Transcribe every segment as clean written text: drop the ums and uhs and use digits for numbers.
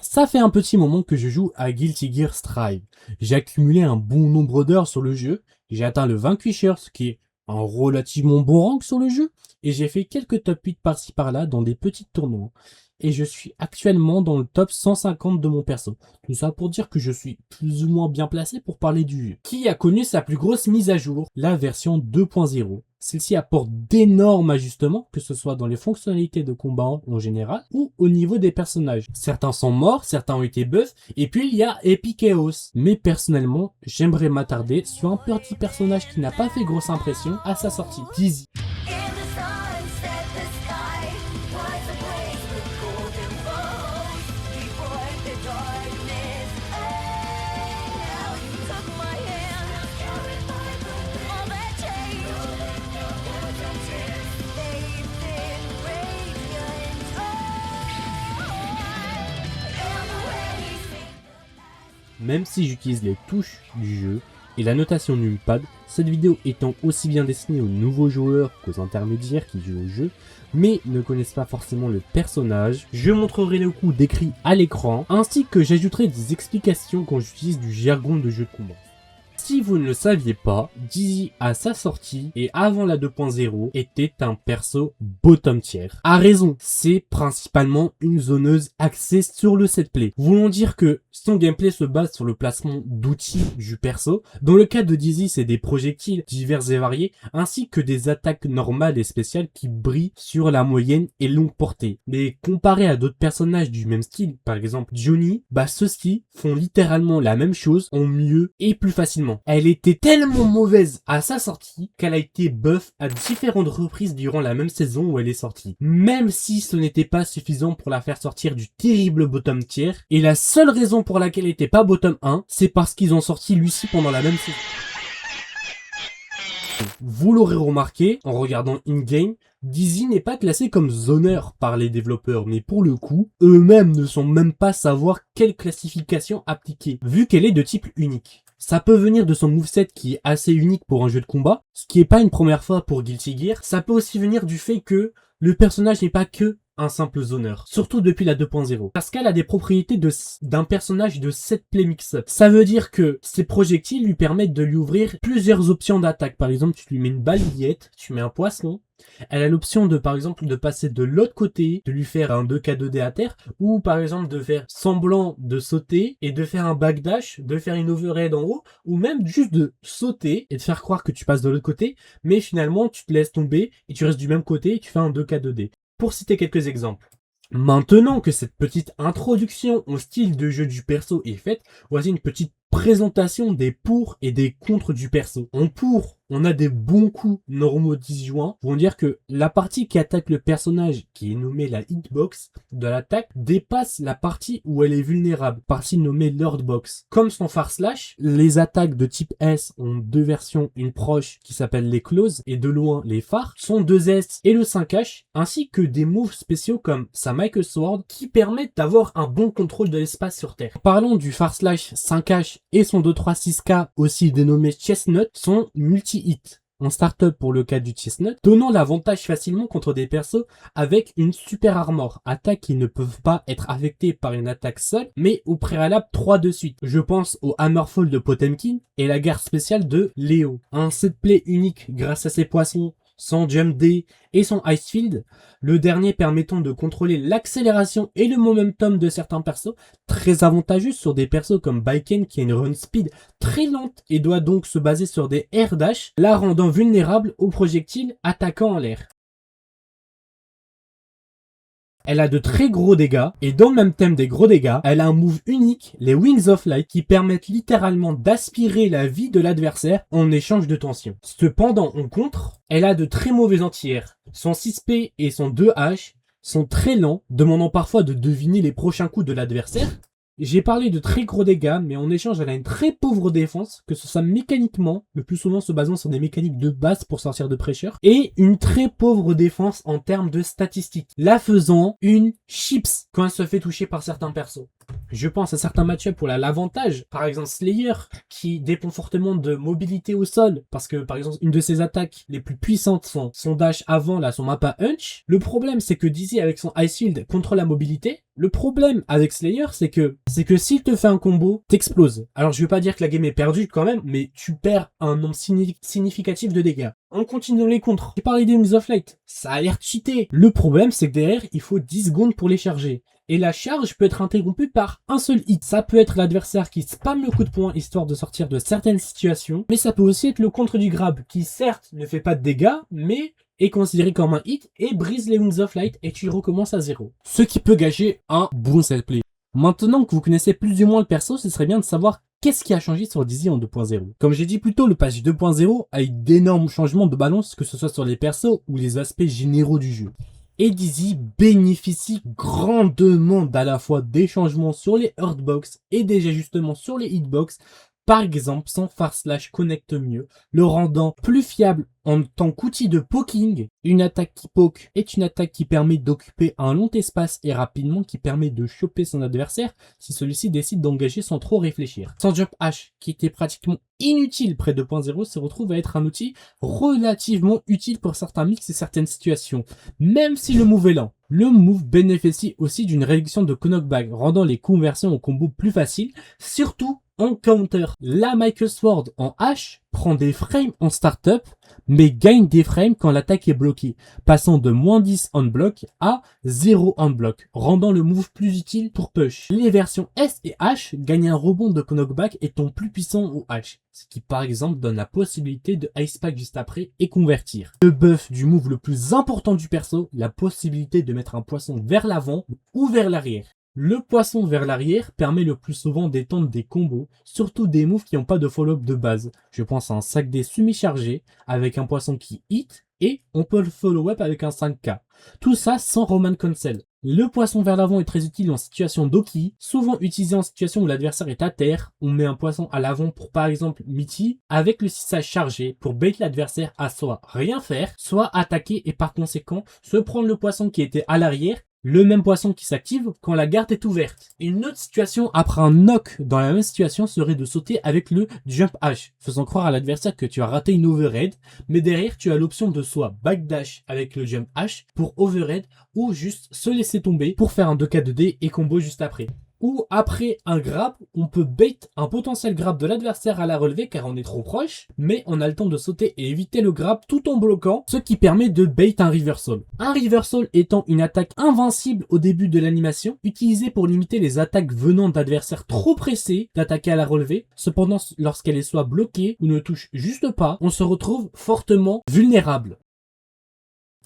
Ça fait un petit moment que je joue à Guilty Gear Strive. J'ai accumulé un bon nombre d'heures sur le jeu, j'ai atteint le 28 Share, ce qui est un relativement bon rank sur le jeu, et j'ai fait quelques top 8 par-ci par-là dans des petits tournois. Et je suis actuellement dans le top 150 de mon perso. Tout ça pour dire que je suis plus ou moins bien placé pour parler du jeu. Qui a connu sa plus grosse mise à jour, la version 2.0. Celle-ci apporte d'énormes ajustements, que ce soit dans les fonctionnalités de combat en général ou au niveau des personnages. Certains sont morts, certains ont été buffs, et puis il y a Epic Chaos. Mais personnellement, j'aimerais m'attarder sur un petit personnage qui n'a pas fait grosse impression à sa sortie, Dizzy. Même si j'utilise les touches du jeu et la notation numpad, cette vidéo étant aussi bien destinée aux nouveaux joueurs qu'aux intermédiaires qui jouent au jeu, mais ne connaissent pas forcément le personnage, je montrerai le coup décrit à l'écran, ainsi que j'ajouterai des explications quand j'utilise du jargon de jeu de combat. Si vous ne le saviez pas, Dizzy à sa sortie et avant la 2.0 était un perso bottom tier. À raison, c'est principalement une zoneuse axée sur le setplay. Voulant dire que son gameplay se base sur le placement d'outils du perso. Dans le cas de Dizzy, c'est des projectiles divers et variés, ainsi que des attaques normales et spéciales qui brillent sur la moyenne et longue portée. Mais comparé à d'autres personnages du même style, par exemple Johnny, ceux-ci font littéralement la même chose en mieux et plus facilement. Elle était tellement mauvaise à sa sortie qu'elle a été buff à différentes reprises durant la même saison où elle est sortie. Même si ce n'était pas suffisant pour la faire sortir du terrible bottom tier, et la seule raison pour laquelle elle n'était pas bottom 1, c'est parce qu'ils ont sorti Lucy pendant la même saison. Vous l'aurez remarqué en regardant in-game, Dizzy n'est pas classé comme zoneur par les développeurs, mais pour le coup, eux-mêmes ne sont même pas savoir quelle classification appliquer, vu qu'elle est de type unique. Ça peut venir de son moveset qui est assez unique pour un jeu de combat, ce qui est pas une première fois pour Guilty Gear. Ça peut aussi venir du fait que le personnage n'est pas que un simple zoneur, surtout depuis la 2.0. Parce qu'elle a des propriétés d'un personnage de 7 play mix-up. Ça veut dire que ses projectiles lui permettent de lui ouvrir plusieurs options d'attaque. Par exemple, tu lui mets une balayette, tu mets un poisson. Elle a l'option de, par exemple, de passer de l'autre côté, de lui faire un 2K2D à terre, ou par exemple de faire semblant de sauter et de faire un backdash, de faire une overhead en haut, ou même juste de sauter et de faire croire que tu passes de l'autre côté, mais finalement tu te laisses tomber et tu restes du même côté et tu fais un 2K2D. Pour citer quelques exemples. Maintenant que cette petite introduction au style de jeu du perso est faite, voici une petite présentation des pour et des contre du perso. En pour, on a des bons coups normaux disjoints. Vont dire que la partie qui attaque le personnage, qui est nommée la hitbox de l'attaque, dépasse la partie où elle est vulnérable, partie nommée lordbox. Comme son phare slash, les attaques de type S ont deux versions, une proche qui s'appelle les close et de loin les phares, son 2S et le 5H, ainsi que des moves spéciaux comme sa Michael Sword qui permettent d'avoir un bon contrôle de l'espace sur Terre. Parlons du phare slash 5H et son 2-3-6K, aussi dénommé Chestnut, sont multi-hit. En start-up pour le cas du Chestnut, donnant l'avantage facilement contre des persos avec une super armor, attaques qui ne peuvent pas être affectées par une attaque seule, mais au préalable 3 de suite. Je pense au Hammerfall de Potemkin et la guerre spéciale de Léo. Un setplay unique grâce à ses poissons, son Jump D et son Icefield, le dernier permettant de contrôler l'accélération et le momentum de certains persos, très avantageux sur des persos comme Baiken qui a une run speed très lente et doit donc se baser sur des air dash, la rendant vulnérable aux projectiles attaquant en l'air. Elle a de très gros dégâts, et dans le même thème des gros dégâts, elle a un move unique, les Wings of Light, qui permettent littéralement d'aspirer la vie de l'adversaire en échange de tension. Cependant, en contre, elle a de très mauvais anti-air. Son 6P et son 2H sont très lents, demandant parfois de deviner les prochains coups de l'adversaire. J'ai parlé de très gros dégâts, mais en échange, elle a une très pauvre défense, que ce soit mécaniquement, le plus souvent se basant sur des mécaniques de base pour sortir de pressure, et une très pauvre défense en termes de statistiques, la faisant une chips quand elle se fait toucher par certains persos. Je pense à certains match-ups pour l'avantage, par exemple Slayer, qui dépend fortement de mobilité au sol, parce que par exemple une de ses attaques les plus puissantes, son dash avant, là, son mappa hunch. Le problème c'est que Dizzy avec son Ice Shield contrôle la mobilité. Le problème avec Slayer c'est que s'il te fait un combo, t'exploses. Alors je veux pas dire que la game est perdue quand même, mais tu perds un nombre significatif de dégâts. On continue dans les contres. J'ai parlé des Wings of Light, ça a l'air cheaté. Le problème c'est que derrière il faut 10 secondes pour les charger. Et la charge peut être interrompue par un seul hit. Ça peut être l'adversaire qui spamme le coup de poing histoire de sortir de certaines situations, mais ça peut aussi être le contre du grab qui certes ne fait pas de dégâts, mais est considéré comme un hit et brise les Wings of Light et tu recommences à zéro. Ce qui peut gâcher un bon set play. Maintenant que vous connaissez plus ou moins le perso, ce serait bien de savoir qu'est-ce qui a changé sur Dizzy en 2.0. Comme j'ai dit plus tôt, le patch 2.0 a eu d'énormes changements de balance, que ce soit sur les persos ou les aspects généraux du jeu. Et Dizzy bénéficie grandement à la fois des changements sur les Hurtbox et des ajustements sur les Hitbox. Par exemple, son Far Slash connecte mieux, le rendant plus fiable en tant qu'outil de poking. Une attaque qui poke est une attaque qui permet d'occuper un long espace et rapidement, qui permet de choper son adversaire si celui-ci décide d'engager sans trop réfléchir. Son Jump H, qui était pratiquement inutile près 2.0, se retrouve à être un outil relativement utile pour certains mix et certaines situations, même si le move est lent. Le move bénéficie aussi d'une réduction de knockback, rendant les conversions au combo plus faciles, surtout en counter. La Michael Sword en H prend des frames en startup, mais gagne des frames quand l'attaque est bloquée, passant de -10 on block à 0 on block, rendant le move plus utile pour push. Les versions S et H gagnent un rebond de knockback étant plus puissant au H, ce qui par exemple donne la possibilité de Ice Pack juste après et convertir. Le buff du move le plus important du perso, la possibilité de mettre un poisson vers l'avant ou vers l'arrière. Le poisson vers l'arrière permet le plus souvent d'étendre des combos, surtout des moves qui n'ont pas de follow-up de base. Je pense à un sac des semi-chargé avec un poisson qui hit et on peut le follow-up avec un 5K. Tout ça sans Roman Cancel. Le poisson vers l'avant est très utile en situation d'Oki, souvent utilisé en situation où l'adversaire est à terre. On met un poisson à l'avant pour par exemple Mitty avec le 6 chargé pour bait l'adversaire à soit rien faire, soit attaquer et par conséquent se prendre le poisson qui était à l'arrière, le même poisson qui s'active quand la garde est ouverte. Une autre situation après un knock dans la même situation serait de sauter avec le Jump H, faisant croire à l'adversaire que tu as raté une overhead, mais derrière tu as l'option de soit backdash avec le Jump H pour overhead ou juste se laisser tomber pour faire un 2K2D et combo juste après. Ou après un grab, on peut bait un potentiel grab de l'adversaire à la relever car on est trop proche, mais on a le temps de sauter et éviter le grab tout en bloquant, ce qui permet de bait un reversal. Un reversal étant une attaque invincible au début de l'animation, utilisée pour limiter les attaques venant d'adversaires trop pressés d'attaquer à la relevée. Cependant, lorsqu'elle est soit bloquée ou ne touche juste pas, on se retrouve fortement vulnérable.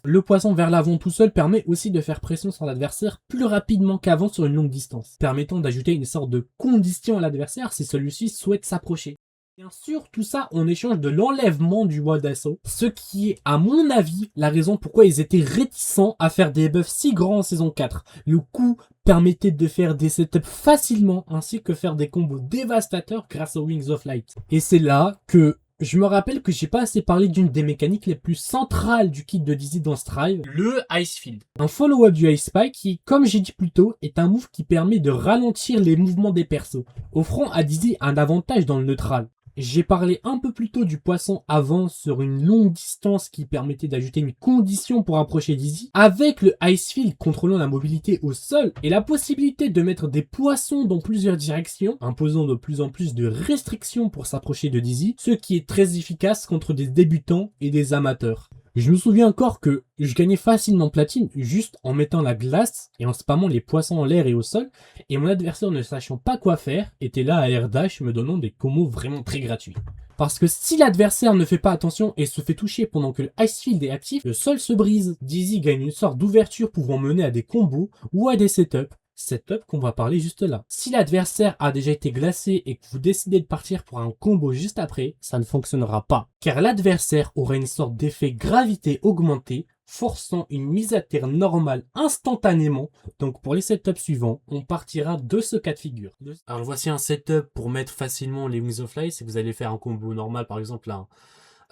Le poisson vers l'avant tout seul permet aussi de faire pression sur l'adversaire plus rapidement qu'avant sur une longue distance, permettant d'ajouter une sorte de condition à l'adversaire si celui-ci souhaite s'approcher. Bien sûr, tout ça en échange de l'enlèvement du Wild Assault, ce qui est, à mon avis, la raison pourquoi ils étaient réticents à faire des buffs si grands en saison 4. Le coup permettait de faire des setups facilement, ainsi que faire des combos dévastateurs grâce aux Wings of Light. Et c'est là que je me rappelle que j'ai pas assez parlé d'une des mécaniques les plus centrales du kit de Dizzy dans Strive, le Icefield. Un follow-up du Ice Spike qui, comme j'ai dit plus tôt, est un move qui permet de ralentir les mouvements des persos, offrant à Dizzy un avantage dans le neutral. J'ai parlé un peu plus tôt du poisson avant sur une longue distance qui permettait d'ajouter une condition pour approcher Dizzy. Avec le Icefield contrôlant la mobilité au sol et la possibilité de mettre des poissons dans plusieurs directions, imposant de plus en plus de restrictions pour s'approcher de Dizzy, ce qui est très efficace contre des débutants et des amateurs. Je me souviens encore que je gagnais facilement platine juste en mettant la glace et en spammant les poissons en l'air et au sol, et mon adversaire ne sachant pas quoi faire était là à air dash me donnant des combos vraiment très gratuits. Parce que si l'adversaire ne fait pas attention et se fait toucher pendant que le Icefield est actif, le sol se brise. Dizzy gagne une sorte d'ouverture pouvant mener à des combos ou à des setups. Setup qu'on va parler juste là. Si l'adversaire a déjà été glacé et que vous décidez de partir pour un combo juste après, ça ne fonctionnera pas. Car l'adversaire aura une sorte d'effet gravité augmenté, forçant une mise à terre normale instantanément. Donc pour les setups suivants, on partira de ce cas de figure. Alors voici un setup pour mettre facilement les Wings of Light. Si vous allez faire un combo normal, par exemple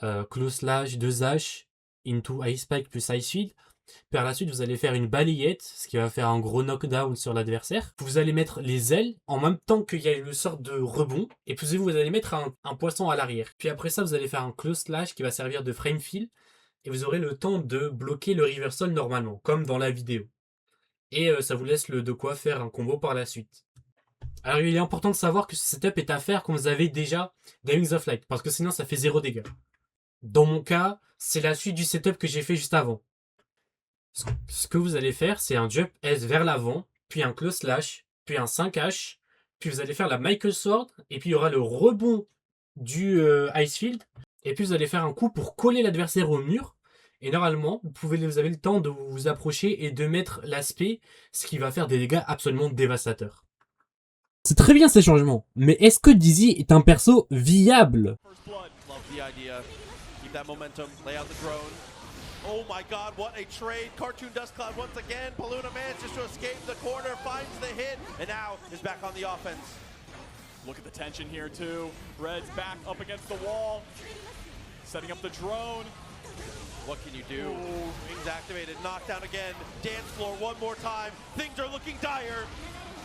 un close slash 2H into Ice Spike plus Ice Shield. Par la suite, vous allez faire une balayette, ce qui va faire un gros knockdown sur l'adversaire. Vous allez mettre les ailes en même temps qu'il y a une sorte de rebond. Et puis vous allez mettre un poisson à l'arrière. Puis après ça, vous allez faire un close slash qui va servir de frame fill. Et vous aurez le temps de bloquer le reversal normalement, comme dans la vidéo. Et ça vous laisse de quoi faire un combo par la suite. Alors il est important de savoir que ce setup est à faire quand vous avez déjà des Wings of Light, parce que sinon ça fait 0 dégâts. Dans mon cas, c'est la suite du setup que j'ai fait juste avant. Ce que vous allez faire, c'est un jump S vers l'avant, puis un close slash, puis un 5H, puis vous allez faire la Michael Sword, et puis il y aura le rebond du Icefield, et puis vous allez faire un coup pour coller l'adversaire au mur, et normalement, vous avez le temps de vous approcher et de mettre l'aspect, ce qui va faire des dégâts absolument dévastateurs. C'est très bien ces changements, mais est-ce que Dizzy est un perso viable? Oh my god, what a trade. Cartoon Dust Cloud once again. Paluna manages to escape the corner, finds the hit, and now is back on the offense. Look at the tension here too. Red's back up against the wall. Setting up the drone. What can you do? Ooh. Wings activated, knockdown again. Dance floor one more time. Things are looking dire.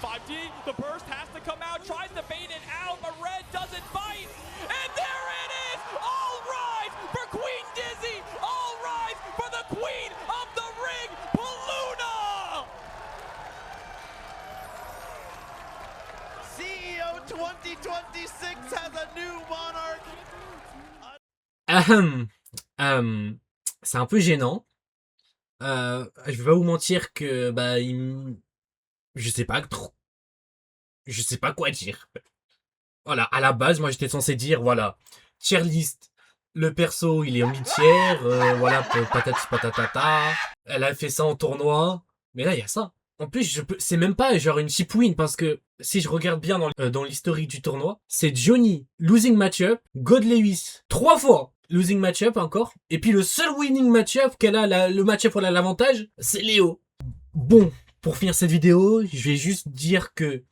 5D, the burst has to come out, tries to bait it out, but Red doesn't bite. And there it is! All rise for Queen Dizzy! All rise for the Queen of the Ring, Paluna! CEO 2026 has a new monarch! C'est un peu gênant. Je vais pas vous mentir que je sais pas trop. Je sais pas quoi dire. Voilà, à la base, moi j'étais censé dire, voilà, tier list, le perso il est en mid-tier, voilà, patati patatata, elle a fait ça en tournoi, mais là il y a ça. En plus, c'est même pas genre une cheap win, parce que si je regarde bien dans l'historique du tournoi, c'est Johnny, losing matchup, God Lewis, 3 fois losing matchup encore, et puis le seul winning matchup qu'elle a, le matchup où elle a l'avantage, c'est Léo. Bon, pour finir cette vidéo, je vais juste dire que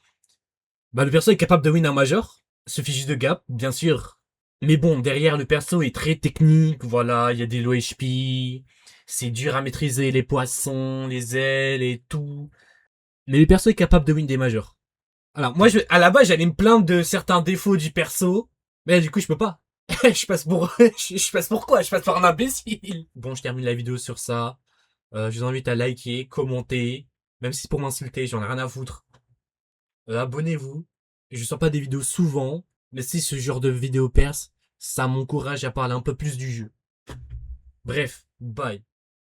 le perso est capable de win un major. Suffit juste de gap, bien sûr. Mais bon, derrière, le perso est très technique. Voilà, il y a des low HP. C'est dur à maîtriser les poissons, les ailes et tout. Mais le perso est capable de win des majors. Alors, moi, à la base, j'allais me plaindre de certains défauts du perso. Mais du coup, je peux pas. je passe pour quoi? Je passe pour un imbécile. Bon, je termine la vidéo sur ça. Je vous invite à liker, commenter. Même si c'est pour m'insulter, j'en ai rien à foutre. Abonnez-vous. Je sors pas des vidéos souvent, mais si ce genre de vidéo perce, ça m'encourage à parler un peu plus du jeu. Bref, bye.